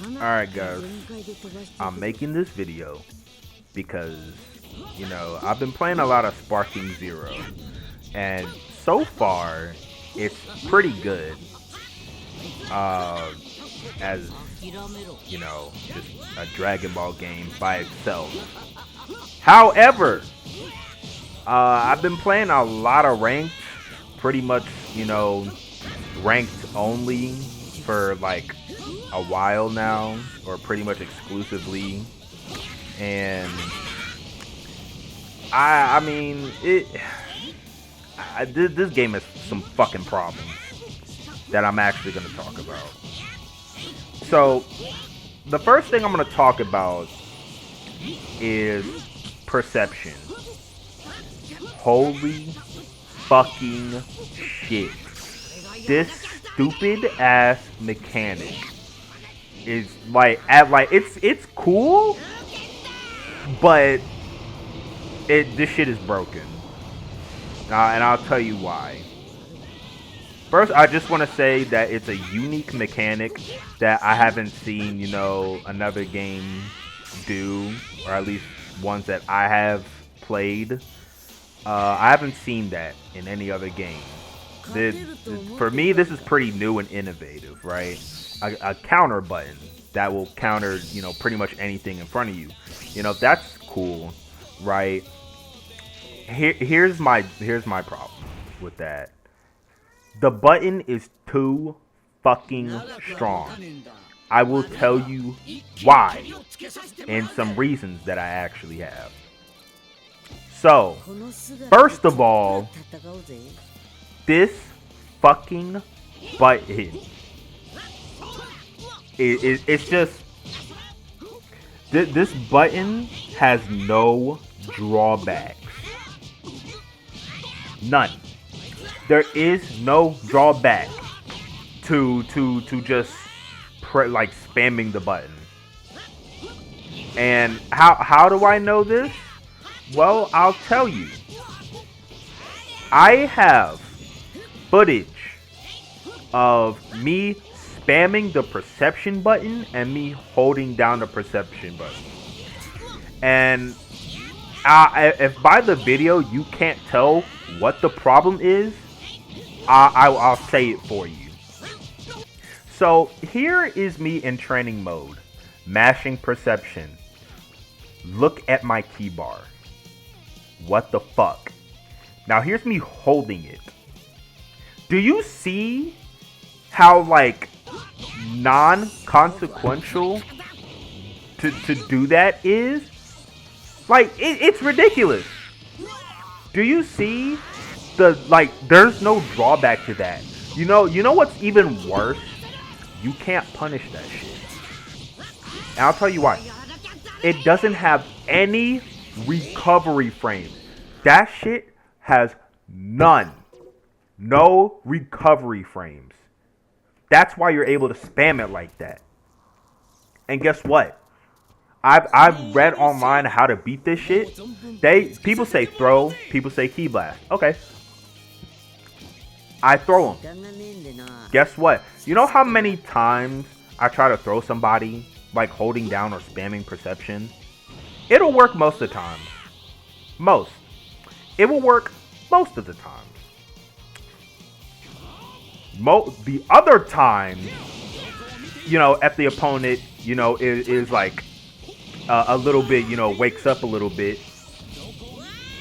Alright guys, I'm making this video because, I've been playing a lot of Sparking Zero, and so far, it's pretty good, as, just a Dragon Ball game by itself. However, I've been playing a lot of ranked, pretty much, ranked only for like a while now, or pretty much exclusively, and I mean it. This game has some fucking problems that I'm actually going to talk about. So, the first thing I'm going to talk about is perception. Holy fucking shit. This stupid ass mechanic is it's cool, but this shit is broken. And I'll tell you why. First, I just want to say that it's a unique mechanic that I haven't seen, another game do, or at least ones that I have played. I haven't seen that in any other game. For me, this is pretty new and innovative, right? A counter button that will counter, pretty much anything in front of you. That's cool, right? Here's my problem with that. The button is too fucking strong. I will tell you why, and some reasons that I actually have. So, first of all, this fucking button, it's just, this button has no drawbacks. None. There is no drawback to just spamming the button. And how do I know this? Well, I'll tell you. I have footage of me spamming the perception button and me holding down the perception button. And if by the video you can't tell what the problem is, I'll say it for you. So here is me in training mode, mashing perception. Look at my keybar. What the fuck? Now here's me holding it. Do you see how non-consequential to do that is? It's ridiculous. Do you see there's no drawback to that. You know what's even worse? You can't punish that shit. And I'll tell you why. It doesn't have any recovery frames. That shit has none. No recovery frames. That's why you're able to spam it like that. And guess what? I've read online how to beat this shit. People say throw, people say key blast. Okay. I throw them. Guess what? You know how many times I try to throw somebody, holding down or spamming perception? It'll work most of the time. Most. It will work most of the time. The other time, if the opponent, is a little bit, wakes up a little bit,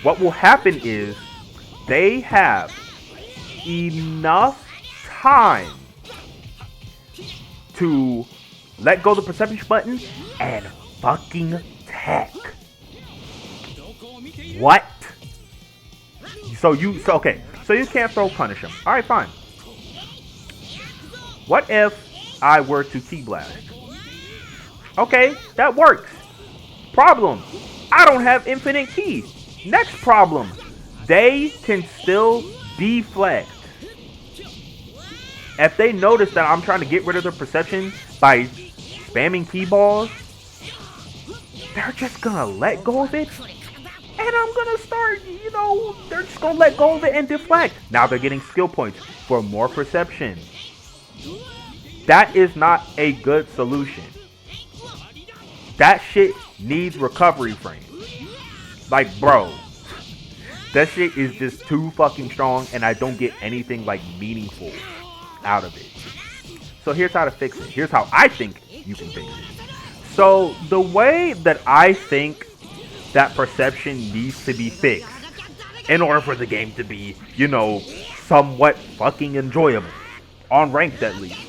what will happen is they have enough time to let go of the perception button and fucking tech. What? So you can't throw punish him. Alright, fine. What if I were to key blast? Okay, that works. Problem, I don't have infinite keys. Next problem, they can still deflect. If they notice that I'm trying to get rid of their perception by spamming key balls, they're just gonna let go of it. And I'm gonna start, they're just gonna let go of it and deflect. Now they're getting skill points for more perception. That is not a good solution. that shit needs recovery frames. Like, bro, that shit is just too fucking strong, and I don't get anything like meaningful out of it. So here's how to fix it. Here's how I think you can fix it. So the way that I think that perception needs to be fixed in order for the game to be, you know, somewhat fucking enjoyable, on ranked at least.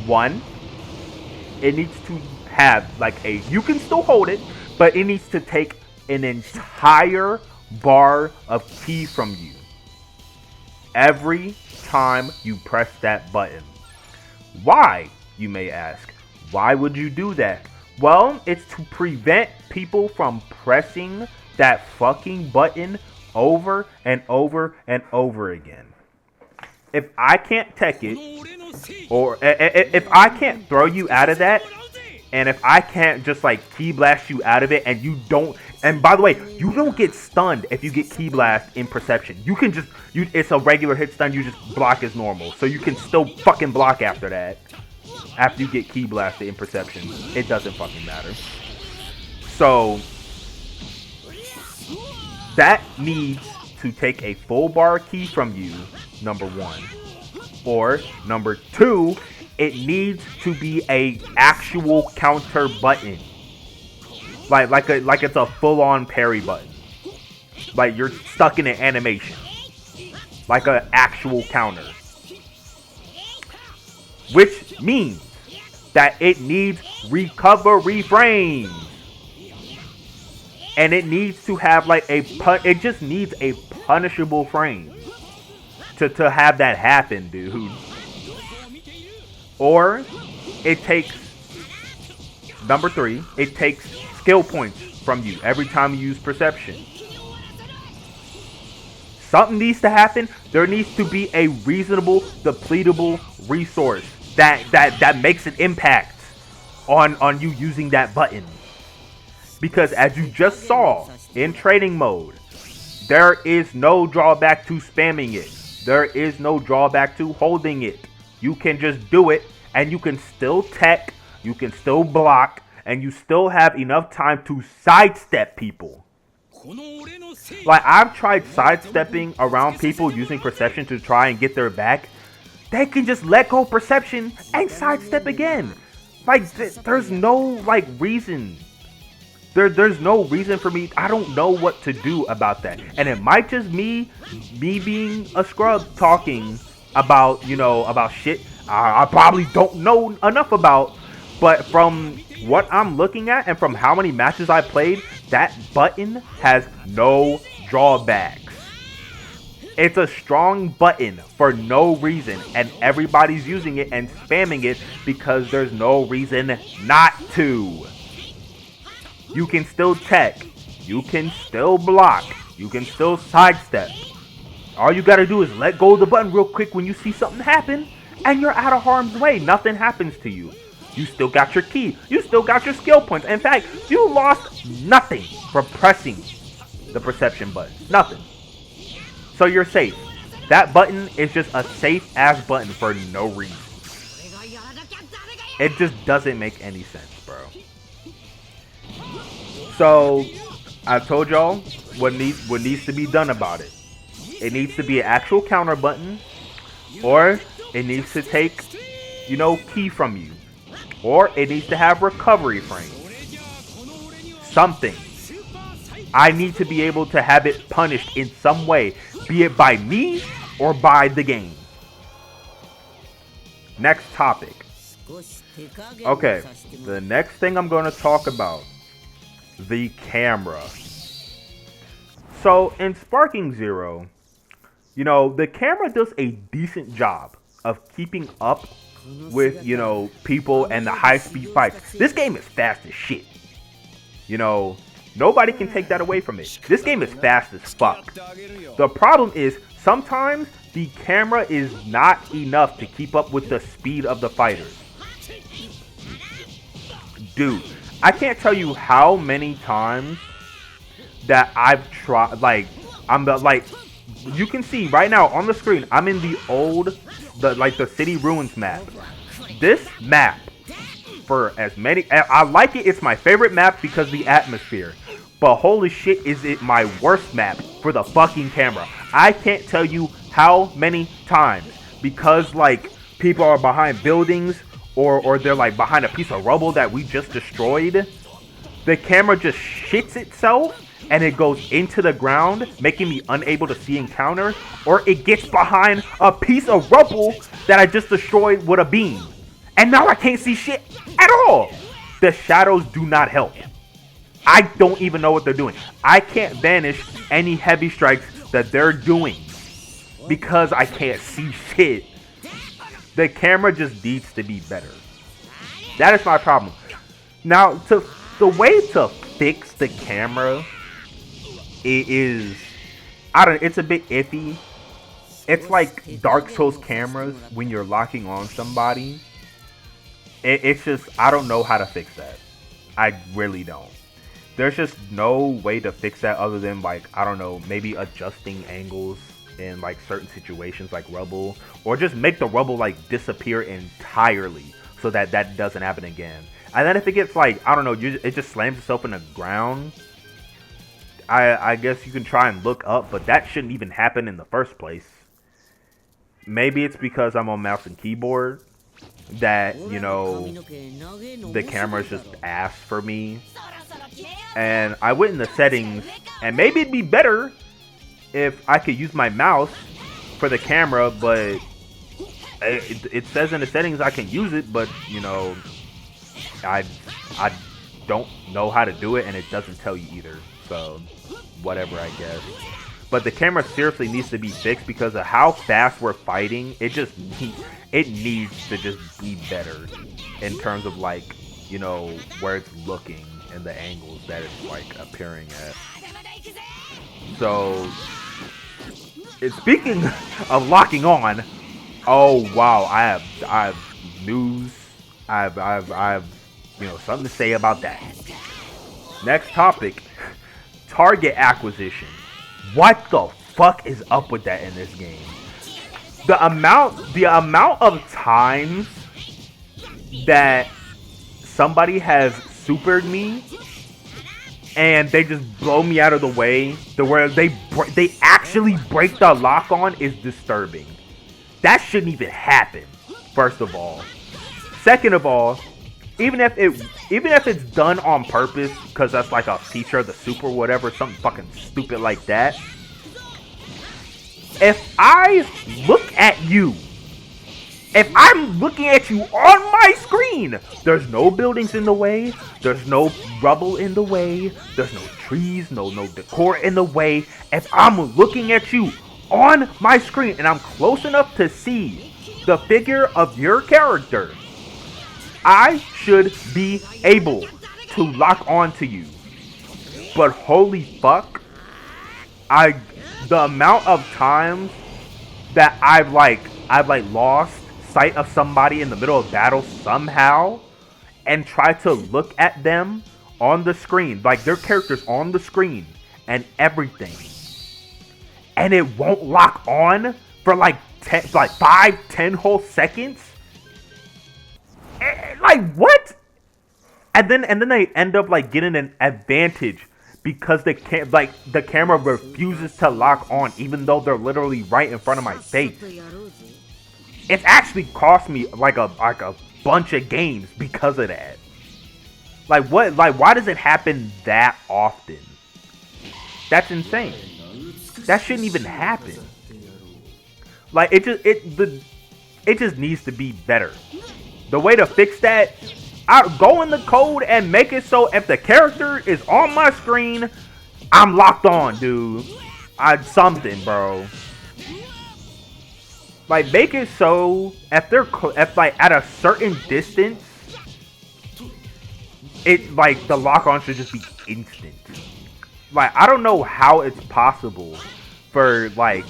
One, it needs to have like a, you can still hold it, but it needs to take an entire bar of ki from you every time you press that button. Why, you may ask? Why would you do that? Well, it's to prevent people from pressing that fucking button over and over and over again. If I can't tech it, or if I can't throw you out of that, and if I can't just like ki blast you out of it, and you don't, and by the way, you don't get stunned if you get ki blast in perception. You can just, it's a regular hit stun, you just block as normal. So you can still fucking block after that. After you get ki blasted in perception, it doesn't fucking matter. So that needs to take a full bar ki from you, number one. Or number two, it needs to be a actual counter button. Like it's a full-on parry button. Like you're stuck in an animation. Like an actual counter. Which means that it needs recovery frames. And it needs to have like it just needs a punishable frame to have that happen, dude. Or it takes, number three, it takes skill points from you every time you use perception. Something needs to happen. There needs to be a reasonable, depletable resource that makes an impact on you using that button. Because as you just saw in training mode, there is no drawback to spamming it. There is no drawback to holding it. You can just do it, and you can still tech, you can still block, and you still have enough time to sidestep people. Like, I've tried sidestepping around people using perception to try and get their back. They can just let go of perception and sidestep again. Like, there's no, like, reason. There's no reason for me. I don't know what to do about that. And it might just me being a scrub talking about, you know, about shit I probably don't know enough about. But from what I'm looking at and from how many matches I played, that button has no drawbacks. It's a strong button for no reason, and everybody's using it and spamming it because there's no reason not to. You can still tech, you can still block, you can still sidestep. All you gotta do is let go of the button real quick when you see something happen, and you're out of harm's way. Nothing happens to you. You still got your ki. You still got your skill points. In fact, you lost nothing from pressing the perception button. Nothing. So you're safe. That button is just a safe-ass button for no reason. It just doesn't make any sense, bro. So, I told y'all what needs to be done about it. It needs to be an actual counter button, or it needs to take, you know, ki from you, or it needs to have recovery frame. Something. I need to be able to have it punished in some way, be it by me or by the game. Next topic. Okay, the next thing I'm going to talk about, the camera. So in Sparking Zero, you know, the camera does a decent job of keeping up with, you know, people and the high-speed fights. This game is fast as shit. You know, nobody can take that away from it. This game is fast as fuck. The problem is, sometimes the camera is not enough to keep up with the speed of the fighters. Dude, I can't tell you how many times that I've tried, like, you can see right now on the screen, I'm in the city ruins map. This map for as many. I like it. It's my favorite map because of the atmosphere. But holy shit, is it my worst map for the fucking camera. I can't tell you how many times, because like people are behind buildings or they're like behind a piece of rubble that we just destroyed, the camera just shits itself and it goes into the ground, making me unable to see encounter, or it gets behind a piece of rubble that I just destroyed with a beam. And now I can't see shit at all. The shadows do not help. I don't even know what they're doing. I can't banish any heavy strikes that they're doing because I can't see shit. The camera just needs to be better. That is my problem. Now, the way to fix the camera is, it's a bit iffy. It's like Dark Souls cameras when you're locking on somebody. It's just, I don't know how to fix that. I really don't. There's just no way to fix that other than like, I don't know, maybe adjusting angles in like certain situations like rubble, or just make the rubble like disappear entirely so that that doesn't happen again. And then if it gets like, I don't know, it just slams itself in the ground, I guess you can try and look up, but that shouldn't even happen in the first place. Maybe it's because I'm on mouse and keyboard that, you know, the camera's just ass for me. And I went in the settings, and maybe it'd be better if I could use my mouse for the camera, but it says in the settings I can use it, but, you know, I don't know how to do it, and it doesn't tell you either. So, whatever, I guess. But the camera seriously needs to be fixed because of how fast we're fighting. It needs to just be better in terms of, like, you know, where it's looking and the angles that it's like appearing at. So, speaking of locking on, oh wow, I have news. I have you know, something to say about that. Next topic, target acquisition. What the fuck is up with that in this game? The amount of times that somebody has supered me and they just blow me out of the way, where they actually break the lock on, is disturbing. That shouldn't even happen, first of all. Second of all, even if it's done on purpose, because that's like a feature of the super or whatever, something fucking stupid like that. If I look at you, if I'm looking at you on my screen, there's no buildings in the way, there's no rubble in the way, there's no trees, no decor in the way. If I'm looking at you on my screen and I'm close enough to see the figure of your character, I should be able to lock on to you. But holy fuck, the amount of times that I've lost sight of somebody in the middle of battle somehow and try to look at them on the screen, like their character's on the screen and everything, and it won't lock on for like 5-10 whole seconds. Like what? And then they end up like getting an advantage because the camera refuses to lock on even though they're literally right in front of my face. It's actually cost me like a bunch of games because of that. Like what? Like why does it happen that often? That's insane. That shouldn't even happen. Like it just needs to be better. The way to fix that, go in the code and make it so if the character is on my screen, I'm locked on, dude. Something, bro. Like make it so if like at a certain distance, it like the lock on should just be instant. Like I don't know how it's possible for like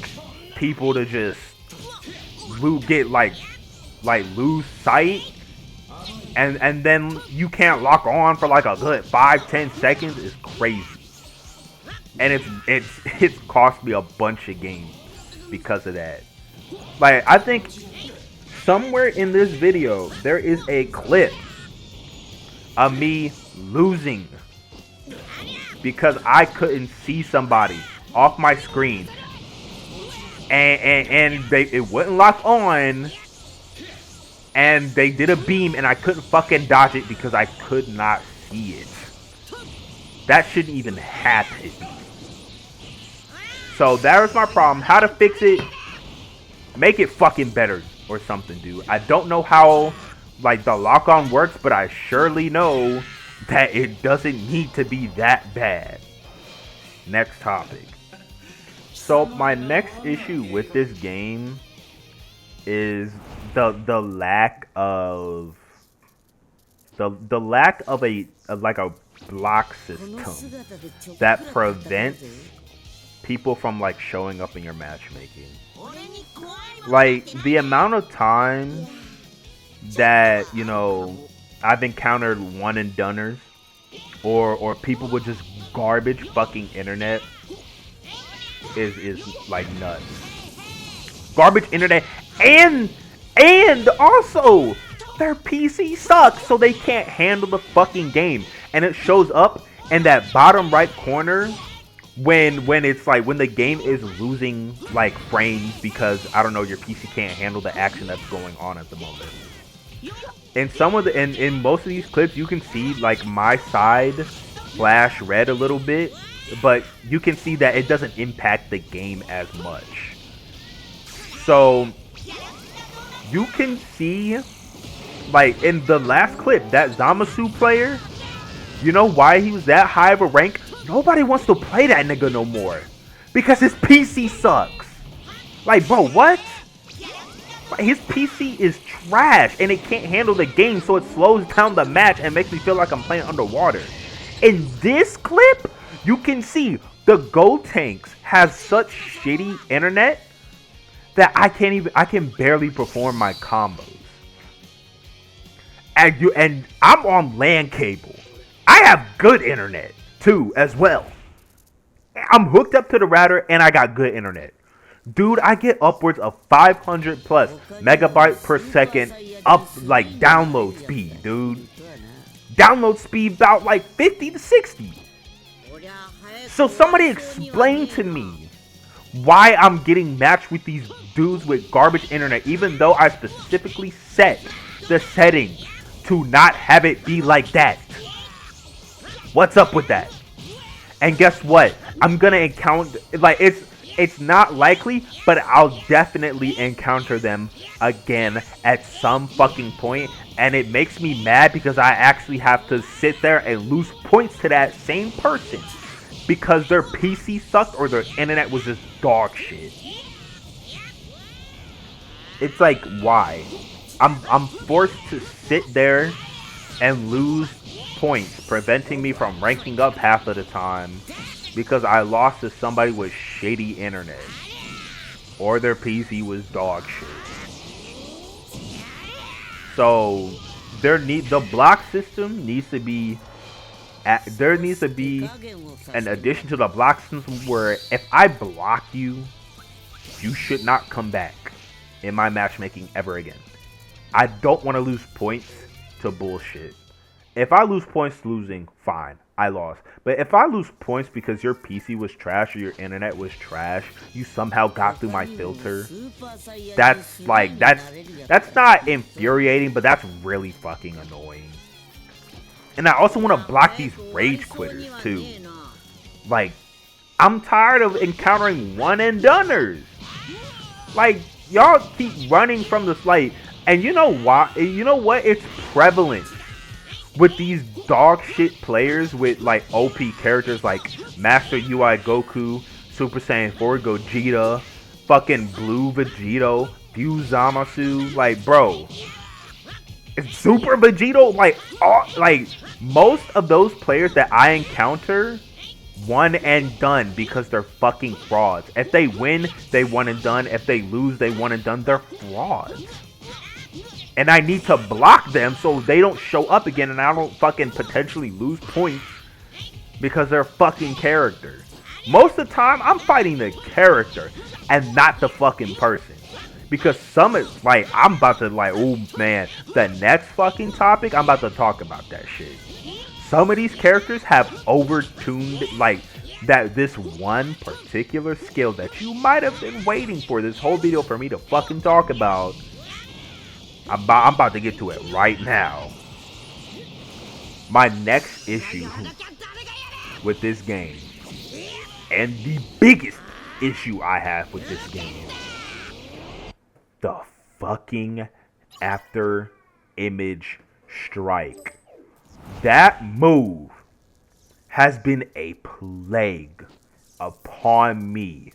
people to just lose sight and then you can't lock on for like a good 5-10 seconds. Is crazy. And it's cost me a bunch of games because of that. Like I think somewhere in this video there is a clip of me losing because I couldn't see somebody off my screen, and it wouldn't lock on, and they did a beam and I couldn't fucking dodge it because I could not see it. That shouldn't even happen. So that was my problem. How to fix it? Make it fucking better or something, dude. I don't know how like the lock-on works, but I surely know that it doesn't need to be that bad. Next topic. So my next issue with this game is the lack of the lack of a block system that prevents people from like showing up in your matchmaking. Like the amount of times that, you know, I've encountered one and doners or people with just garbage fucking internet is like nuts. Garbage internet and also their PC sucks, so they can't handle the fucking game, and it shows up in that bottom right corner when it's like when the game is losing like frames because I don't know, your PC can't handle the action that's going on at the moment. In some of the in most of these clips, you can see like my side flash red a little bit, but you can see that it doesn't impact the game as much. So you can see, like in the last clip, that Zamasu player, you know why he was that high of a rank? Nobody wants to play that nigga no more because his PC sucks. Like, bro, what? His PC is trash and it can't handle the game, so it slows down the match and makes me feel like I'm playing underwater. In this clip, you can see the Gold Tanks has such shitty internet that I can barely perform my combos. And I'm on LAN cable. I have good internet too as well. I'm hooked up to the router and I got good internet. Dude, I get upwards of 500 plus megabyte per second up like download speed, dude. Download speed about like 50 to 60. So somebody explain to me why I'm getting matched with these dudes with garbage internet, even though I specifically set the settings to not have it be like that. What's up with that? And guess what? I'm gonna encounter, like, it's not likely, but I'll definitely encounter them again at some fucking point, and it makes me mad because I actually have to sit there and lose points to that same person because their PC sucked or their internet was just dog shit. It's like, why? I'm forced to sit there and lose points, preventing me from ranking up half of the time because I lost to somebody with shitty internet or their PC was dog shit. So the block system needs to be there needs to be an addition to the block system where if I block you, you should not come back in my matchmaking ever again. I don't want to lose points to bullshit. If I lose points losing, fine, I lost. But if I lose points because your PC was trash or your internet was trash, you somehow got through my filter, that's not infuriating, but that's really fucking annoying. And I also want to block these rage quitters too. Like, I'm tired of encountering one and doners. Like, y'all keep running from this light. And you know why? You know what? It's prevalent with these dog shit players with like OP characters like Master UI Goku, Super Saiyan 4 Gogeta, fucking Blue Vegito, Fuse Zamasu. Like, bro, it's Super Vegito. Like most of those players that I encounter, one and done because they're fucking frauds. If they win, they one and done. If they lose, they one and done. They're frauds. And I need to block them so they don't show up again and I don't fucking potentially lose points because they're fucking characters. Most of the time, I'm fighting the character and not the fucking person. Because some is like, I'm about to like, oh man, the next fucking topic, I'm about to talk about that shit. Some of these characters have overtuned, like, that this one particular skill that you might have been waiting for this whole video for me to fucking talk about. I'm about to get to it right now. My next issue with this game, and the biggest issue I have with this game, the fucking after image strike. That move has been a plague upon me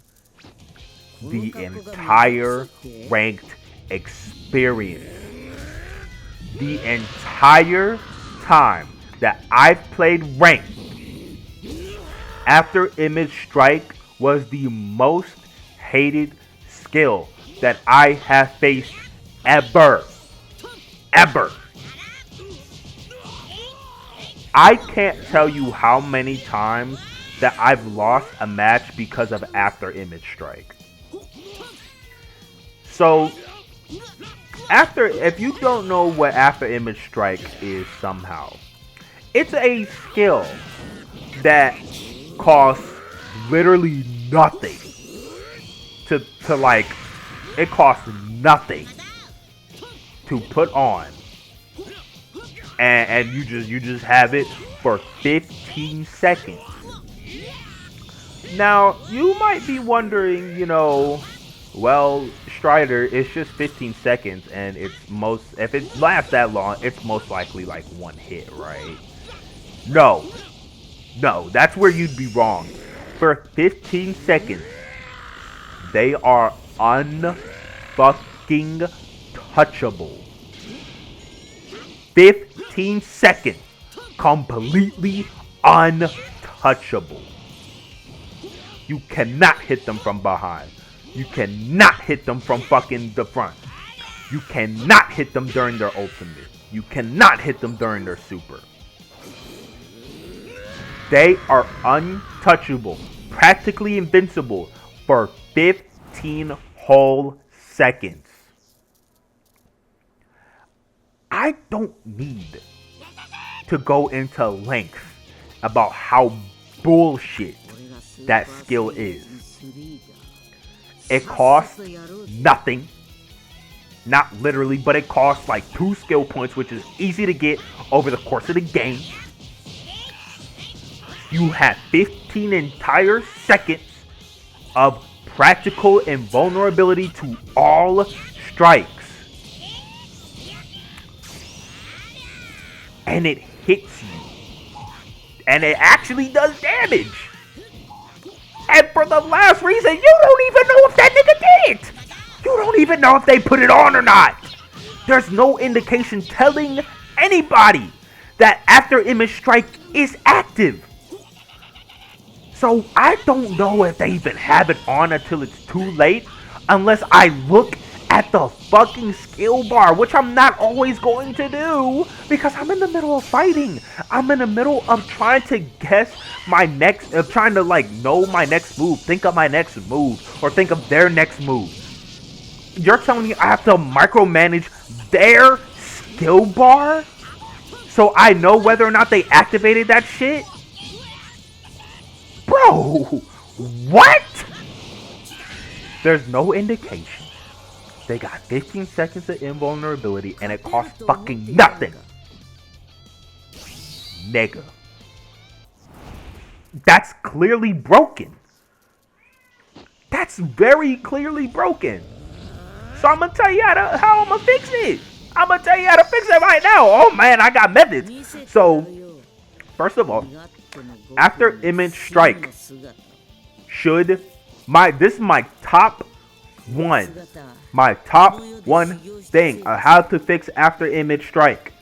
the entire ranked experience. The entire time that I've played ranked, after image strike was the most hated skill that I have faced ever. Ever. I can't tell you how many times that I've lost a match because of after image strike. So, if you don't know what after image strike is somehow, it's a skill that costs literally nothing to like, it costs nothing to put on. And you just have it for 15 seconds. Now, you might be wondering, well, Strider, it's just 15 seconds, and if it lasts that long, it's most likely like one hit, right? No, that's where you'd be wrong. For 15 seconds, they are unfucking touchable. 15 seconds, completely untouchable. You cannot hit them from behind. You cannot hit them from fucking the front. You cannot hit them during their ultimate. You cannot hit them during their super. They are untouchable, practically invincible for 15 whole seconds. I don't need to go into length about how bullshit that skill is. It costs nothing. Not literally, but it costs like 2 skill points, which is easy to get over the course of the game. You have 15 entire seconds of practical invulnerability to all strikes. And it hits you. And it actually does damage. And for the last reason, you don't even know if that nigga did it. You don't even know if they put it on or not. There's no indication telling anybody that after image strike is active. So I don't know if they even have it on until it's too late, unless I look at the fucking skill bar, which I'm not always going to do because I'm in the middle of fighting. I'm in the middle of trying to guess my next, trying to like know my next move, think of my next move, or think of their next move. You're telling me I have to micromanage their skill bar so I know whether or not they activated that shit? Bro, what? There's no indication. They got 15 seconds of invulnerability and it costs fucking nothing. Nigga. That's clearly broken. That's very clearly broken. So I'm gonna tell you how I'm gonna fix it. I'm gonna tell you how to fix it right now. Oh man, I got methods. So, first of all, after image strike should this is my top one. My top one thing on how to fix after image strike.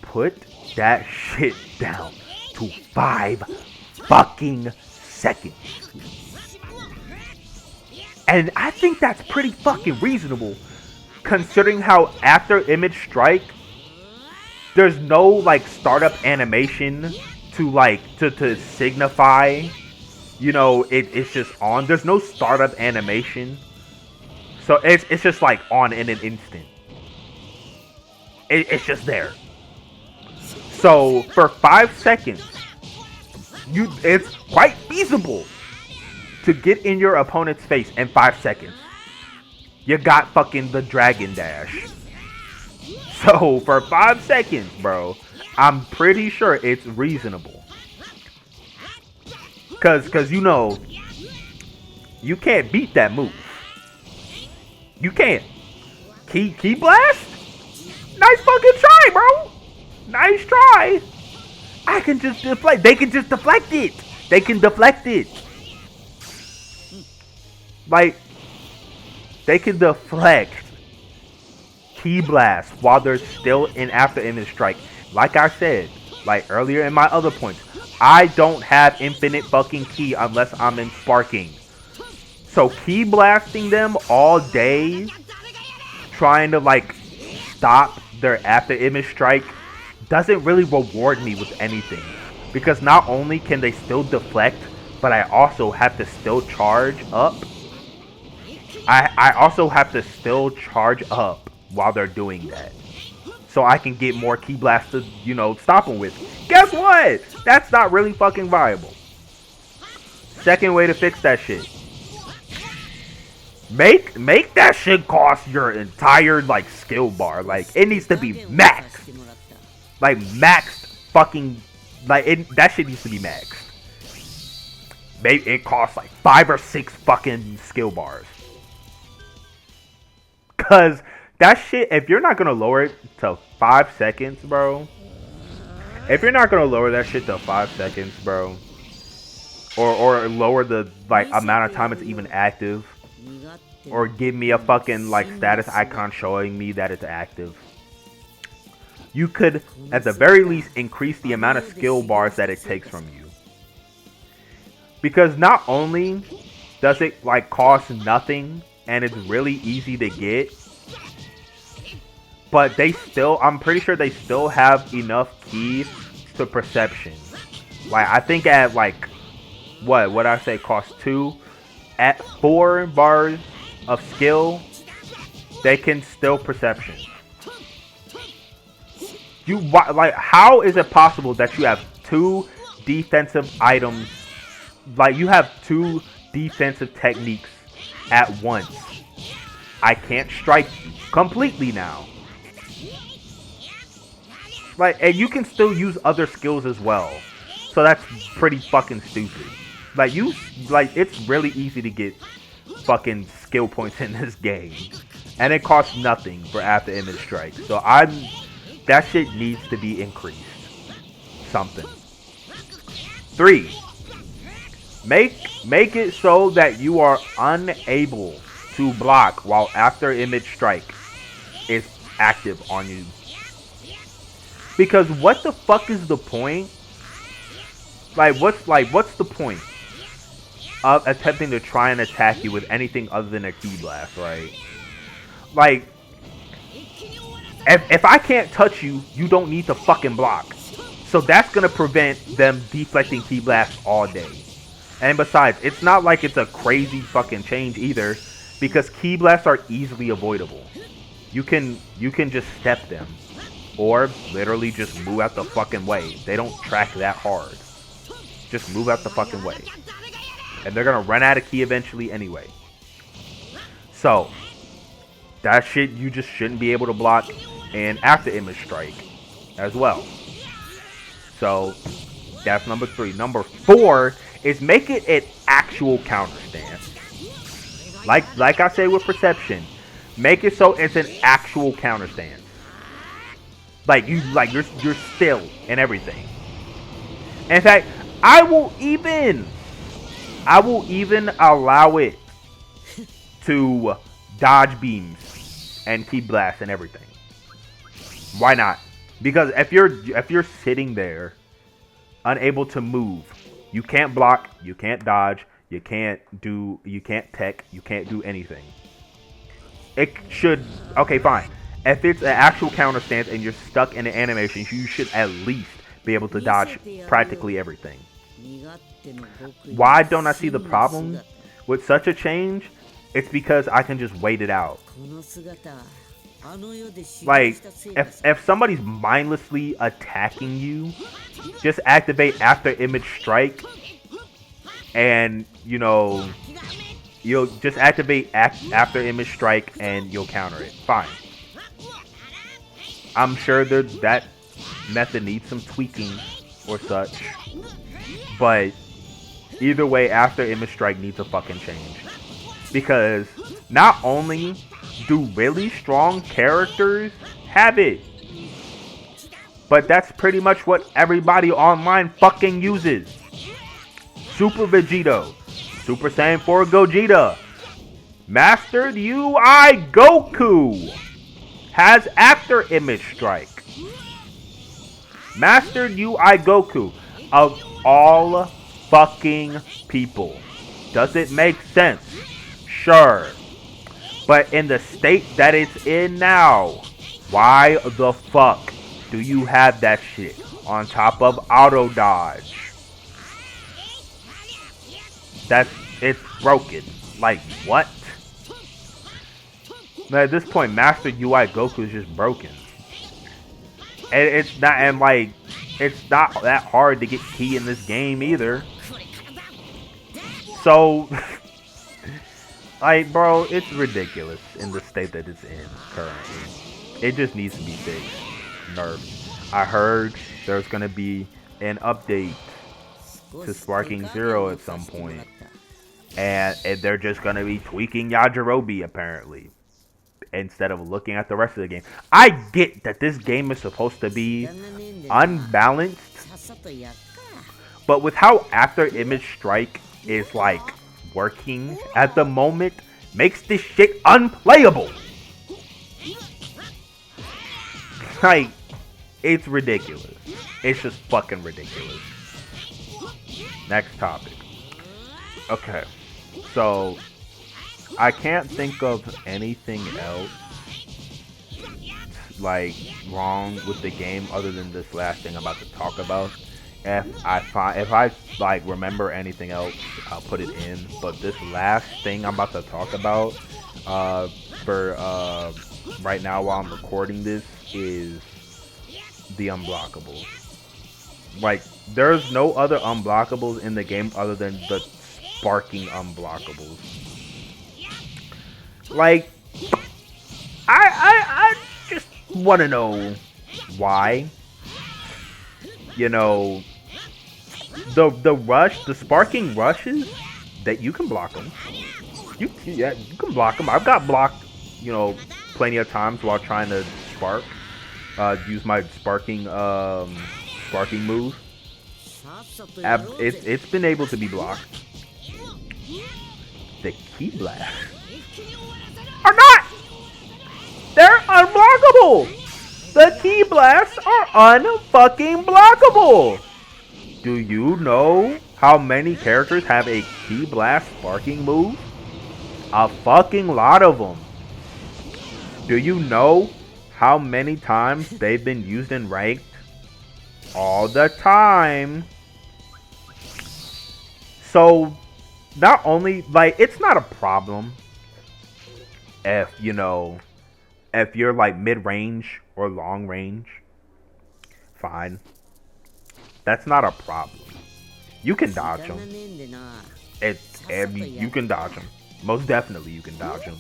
Put that shit down to 5 fucking seconds. And I think that's pretty fucking reasonable, considering how after image strike, there's no like startup animation to like to signify, it's just on. There's no startup animation So it's just like on in an instant. It's just there. So for 5 seconds, it's quite feasible to get in your opponent's face in 5 seconds. You got fucking the Dragon Dash. So for 5 seconds, bro, I'm pretty sure it's reasonable. Cause you know, you can't beat that move. You can't. Ki Blast? Nice fucking try, bro. Nice try. I can just deflect. They can just deflect it. They can deflect it. Like, they can deflect Ki Blast while they're still in after image strike. Like I said, like earlier in my other points, I don't have infinite fucking ki unless I'm in sparking. So Ki Blasting them all day, trying to like stop their after image strike, doesn't really reward me with anything. Because not only can they still deflect, but I also have to still charge up. I also have to still charge up while they're doing that. So I can get more Ki Blast to, you know, stop them with. Guess what? That's not really fucking viable. Second way to fix that shit. Make that shit cost your entire, like, skill bar. Like, it needs to be maxed. Like, maxed fucking... Like, that shit needs to be maxed. Maybe it costs, like, 5 or 6 fucking skill bars. Because that shit, if you're not going to lower it to 5 seconds, bro. If you're not going to lower that shit to 5 seconds, bro. Or lower the, like, amount of time it's even active. Or give me a fucking, like, status icon showing me that it's active. You could, at the very least, increase the amount of skill bars that it takes from you. Because not only does it, like, cost nothing, and it's really easy to get, but they still, I'm pretty sure they still have enough keys to perception. Like, I think at, like, what I say cost 2? At 4 bars of skill, they can still perception. You, like, how is it possible that you have 2 defensive items, like, you have 2 defensive techniques at once? I can't strike you completely now. Like, and you can still use other skills as well. So that's pretty fucking stupid. Like, it's really easy to get fucking skill points in this game. And it costs nothing for after image strike. So that shit needs to be increased. Something. 3. Make it so that you are unable to block while after image strike is active on you. Because what the fuck is the point? What's the point of attempting to try and attack you with anything other than a Ki Blast, right? Like, if I can't touch you, you don't need to fucking block. So that's gonna prevent them deflecting Ki Blast all day. And besides, it's not like it's a crazy fucking change either, because Ki Blasts are easily avoidable. You can just step them, or literally just move out the fucking way. They don't track that hard. Just move out the fucking way. And they're gonna run out of ki eventually anyway. So, that shit you just shouldn't be able to block. And after image strike as well. So, that's number 3. Number 4 is make it an actual counter stance. Like I say with perception, make it so it's an actual counter stance. You're still and everything. In fact, I will even allow it to dodge beams and Ki Blast and everything. Why not? Because if you're sitting there unable to move, you can't block, you can't dodge, you can't tech, you can't do anything. It should, okay, fine. If it's an actual counter stance and you're stuck in an animation, you should at least be able to dodge practically everything. Why don't I see the problem with such a change? It's because I can just wait it out. Like, if somebody's mindlessly attacking you, just activate After Image Strike, and, you know, you'll just activate After Image Strike and you'll counter it. Fine. I'm sure that method needs some tweaking or such, but either way, After Image Strike needs a fucking change. Because not only do really strong characters have it, but that's pretty much what everybody online fucking uses. Super Vegito, Super Saiyan 4 Gogeta, Mastered UI Goku has After Image Strike. Mastered UI Goku, of all fucking people. Does it make sense? Sure. But in the state that it's in now, why the fuck do you have that shit on top of auto dodge? It's broken. Like, what? At this point, Master UI Goku is just broken. And it's not that hard to get key in this game either. So, like, bro, it's ridiculous in the state that it's in currently. It just needs to be fixed. Nerfed. I heard there's gonna be an update to Sparking Zero at some point. And they're just gonna be tweaking Yajirobe apparently, instead of looking at the rest of the game. I get that this game is supposed to be unbalanced, but with how After Image Strike is like working at the moment, makes this shit unplayable. Like, it's ridiculous. It's just fucking ridiculous. Next topic. Okay, so I can't think of anything else like wrong with the game other than this last thing I'm about to talk about. If I like remember anything else, I'll put it in. But this last thing I'm about to talk about for right now while I'm recording this is the unblockables. Like, there's no other unblockables in the game other than the sparking unblockables. Like, I just want to know why. You know, the sparking rushes, that you can block them. You can block them. I've got blocked, you know, plenty of times while trying to spark. Use my sparking move. It's been able to be blocked. The Ki Blast are not. They're unblockable. The Ki Blasts are unfucking blockable. Do you know how many characters have a Ki Blast sparking move? A fucking lot of them. Do you know how many times they've been used in ranked? All the time. So, not only, like, it's not a problem if, you know, if you're like mid-range or long range. Fine. That's not a problem. You can dodge them. You can dodge them. Most definitely you can dodge them.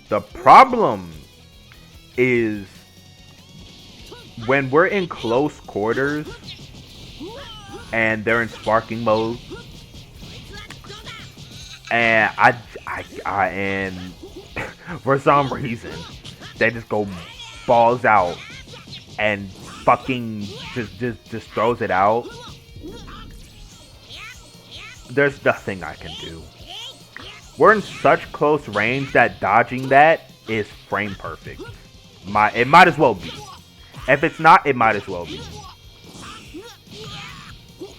The problem is when we're in close quarters and they're in sparking mode, and and for some reason they just go balls out and fucking just throws it out. There's nothing I can do. We're in such close range that dodging that is frame perfect. It might as well be. If it's not, it might as well be.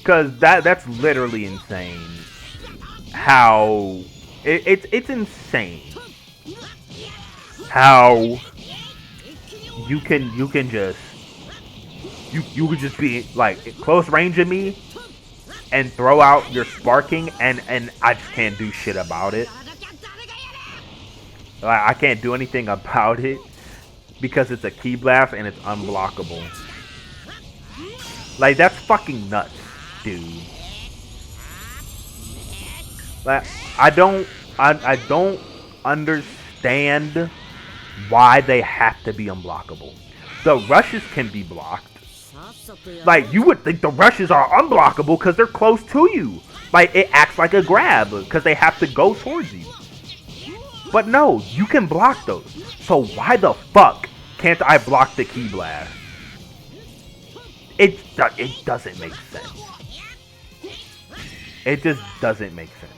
Cause that's literally insane. How it's insane how you can just you could just be like close range of me and throw out your sparking, and I just can't do shit about it. Like, I can't do anything about it because it's a ki blast and it's unblockable. Like, that's fucking nuts, dude. Like, I don't understand why they have to be unblockable. The rushes can be blocked. Like, you would think the rushes are unblockable because they're close to you. Like, it acts like a grab because they have to go towards you. But no, you can block those. So why the fuck can't I block the ki blast? It doesn't make sense. It just doesn't make sense.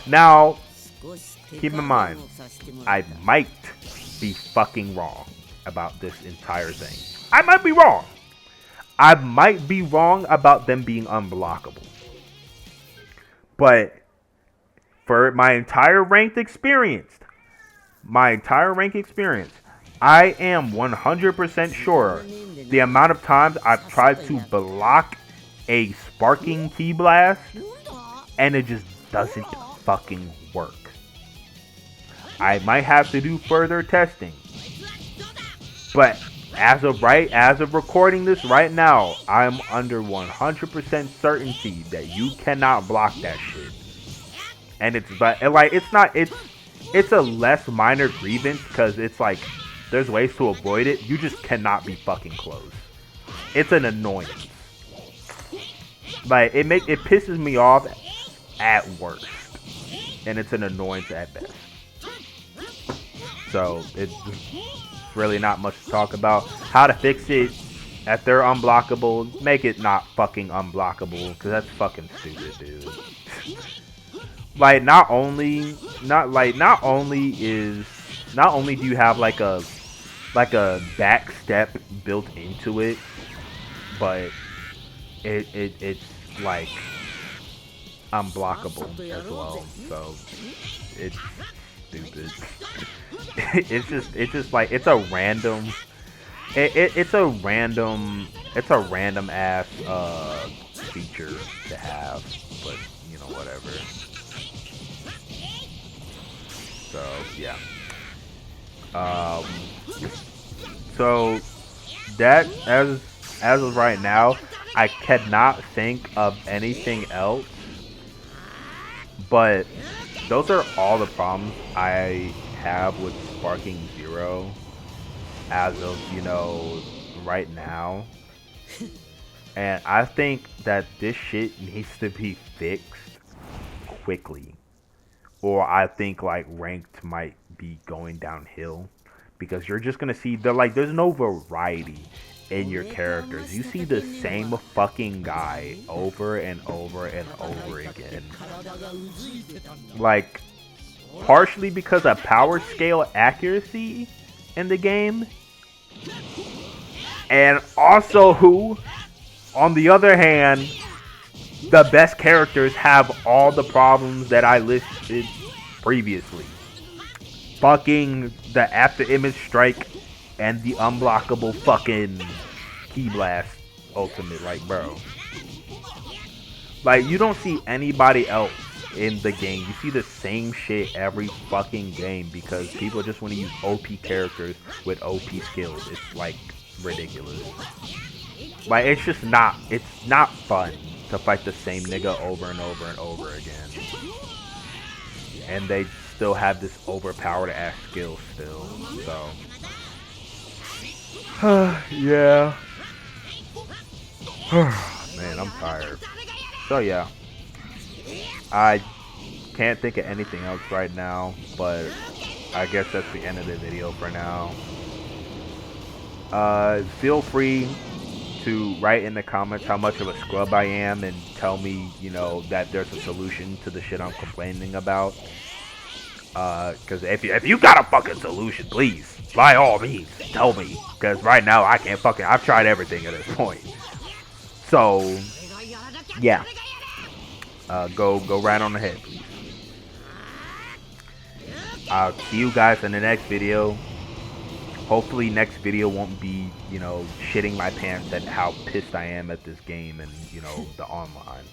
Now, keep in mind, I might be fucking wrong about this entire thing. I might be wrong. I might be wrong about them being unblockable. But for my entire ranked experience, I am 100% sure the amount of times I've tried to block a sparking ki blast and it just doesn't fucking work. I might have to do further testing. But as of recording this right now, I'm under 100% certainty that you cannot block that shit. And it's a less minor grievance because it's like there's ways to avoid it. You just cannot be fucking close. It's an annoyance. Like, it pisses me off at worst, and it's an annoyance at best. So it's really not much to talk about. How to fix it? If they're unblockable, make it not fucking unblockable, because that's fucking stupid, dude. Like, not only do you have like a back step built into it, but it's like unblockable as well. So it's stupid. it's just like it's a random ass feature to have, but you know, whatever. So yeah. So that as of right now, I cannot think of anything else. But those are all the problems I have with Sparking Zero as of, you know, right now. And I think that this shit needs to be fixed quickly. Or I think like ranked might be going downhill. Because you're just gonna see there's no variety in your characters. You see the same fucking guy over and over and over again. Like, partially because of power scale accuracy in the game. And also on the other hand, the best characters have all the problems that I listed previously. Fucking the after image strike and the unblockable fucking ki blast ultimate, like, bro. Like, you don't see anybody else in the game. You see the same shit every fucking game because people just want to use OP characters with OP skills. It's like ridiculous. Like, it's not fun to fight the same nigga over and over and over again. And they still have this overpowered ass skill still. So yeah. Man, I'm tired. So yeah. I can't think of anything else right now, but I guess that's the end of the video for now. Feel free to write in the comments how much of a scrub I am and tell me, you know, that there's a solution to the shit I'm complaining about. Because if you got a fucking solution, please, by all means, tell me. Because right now, I can't fucking, I've tried everything at this point. So, yeah. Go right on ahead, please. I'll see you guys in the next video. Hopefully next video won't be, you know, shitting my pants at how pissed I am at this game and, you know, the online.